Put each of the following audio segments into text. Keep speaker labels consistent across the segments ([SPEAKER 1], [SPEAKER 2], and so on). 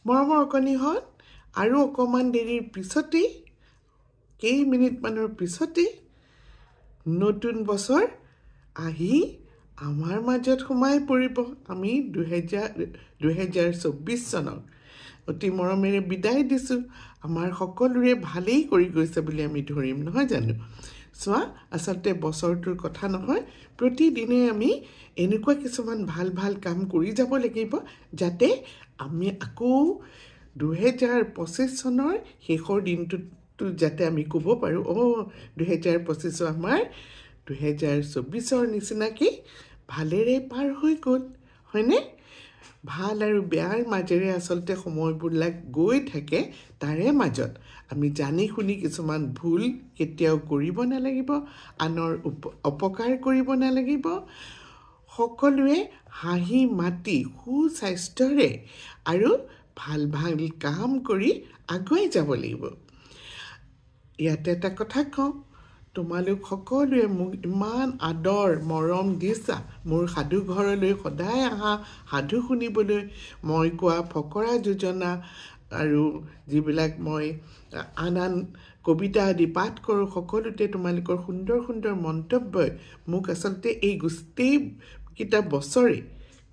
[SPEAKER 1] মৰমৰ অকণিহঁত আৰু অকণমান দেৰিৰ পিছতেই কেইমিনিটমানৰ পিছতেই নতুন বছৰ আহি আমাৰ মাজত সোমাই পৰিব। আমি 2024 চনক অতি মৰমেৰে বিদায় দিছোঁ। আমাৰ সকলোৰে ভালেই কৰি গৈছে বুলি আমি ধৰিম, নহয় জানো? চোৱা, আচলতে বছৰটোৰ কথা নহয়, প্ৰতিদিনে আমি এনেকুৱা কিছুমান ভাল ভাল কাম কৰি যাব লাগিব যাতে আমি আকৌ 2025 চনৰ শেষৰ দিনটোতো যাতে আমি ক'ব পাৰোঁ, 2025 আমাৰ 2024 নিচিনাকৈ ভালেৰে পাৰ হৈ গ'ল, হয়নে? ভাল আৰু বেয়াৰ মাজেৰে আচলতে সময়বিলাক গৈ থাকে। তাৰে মাজত আমি জানি শুনি কিছুমান ভুল কেতিয়াও কৰিব নালাগিব, আনৰ অপকাৰ কৰিব নালাগিব। সকলোৱে হাঁহি মাতি সুস্বাস্থ্যৰে আৰু ভাল ভাল কাম কৰি আগুৱাই যাব লাগিব। ইয়াতে এটা কথা কওঁ, তোমালোক সকলোৱে মোক ইমান আদৰ মৰম দিছা। মোৰ সাধু ঘৰলৈ সদায় আহা সাধু শুনিবলৈ, মই কোৱা ফকৰা যোজনা আৰু যিবিলাক মই আন কবিতা আদি পাঠ কৰোঁ, সকলোতে তোমালোকৰ সুন্দৰ সুন্দৰ মন্তব্যই মোক আচলতে এই গোটেইকেইটা বছৰে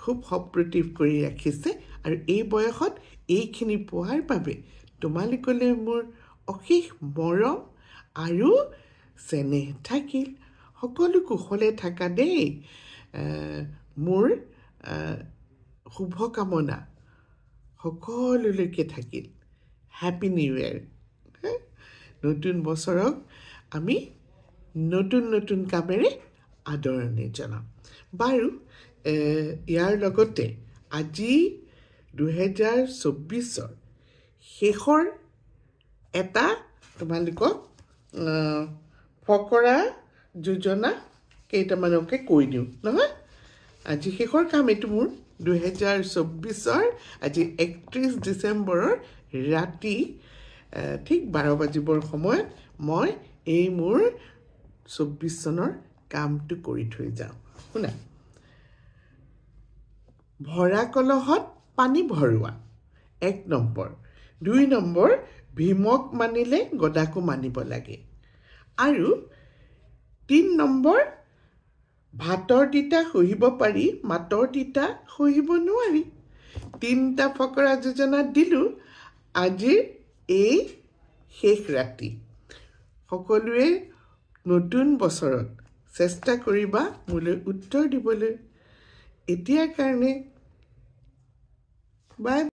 [SPEAKER 1] খুব সপ্ৰতিভ কৰি ৰাখিছে। আৰু এই বয়সত এইখিনি পোৱাৰ বাবে তোমালোকলৈ মোৰ অশেষ মৰম আৰু চেনেহ থাকিল। সকলো কুশলে থাকা দেই। মোৰ শুভকামনা সকলোলৈকে থাকিল। Happy new year. নতুন বছৰক আমি নতুন নতুন কামেৰে আদৰণি জনাম। বাৰু, ইয়াৰ লগতে আজি 2024 শেষৰ এটা তোমালোকক ফকৰা যোজনা কেইটামানকে কৈ দিওঁ, নহয়? আজি শেষৰ কাম এইটো মোৰ। 2024 আজি 31 ডিচেম্বৰৰ ৰাতি ঠিক 12 বাজিবৰ সময়ত মই এই মোৰ 24 চনৰ কামটো কৰি থৈ যাওঁ। শুনা, ভৰা কলহত পানী ভৰোৱা 1 নম্বৰ। 2 নম্বৰ, ভীমক মানিলে গদাকো মানিব লাগে। আৰু 3 নম্বৰ, ভাতৰ তিতা সহিব পাৰি, মাতৰ তিতা সহিব নোৱাৰি। 3টা ফকৰা যোজনা দিলোঁ আজিৰ এই শেষ ৰাতি। সকলোৱে নতুন বছৰত চেষ্টা কৰিবা মোলৈ উত্তৰ দিবলৈ। এতিয়াৰ কাৰণে বাই।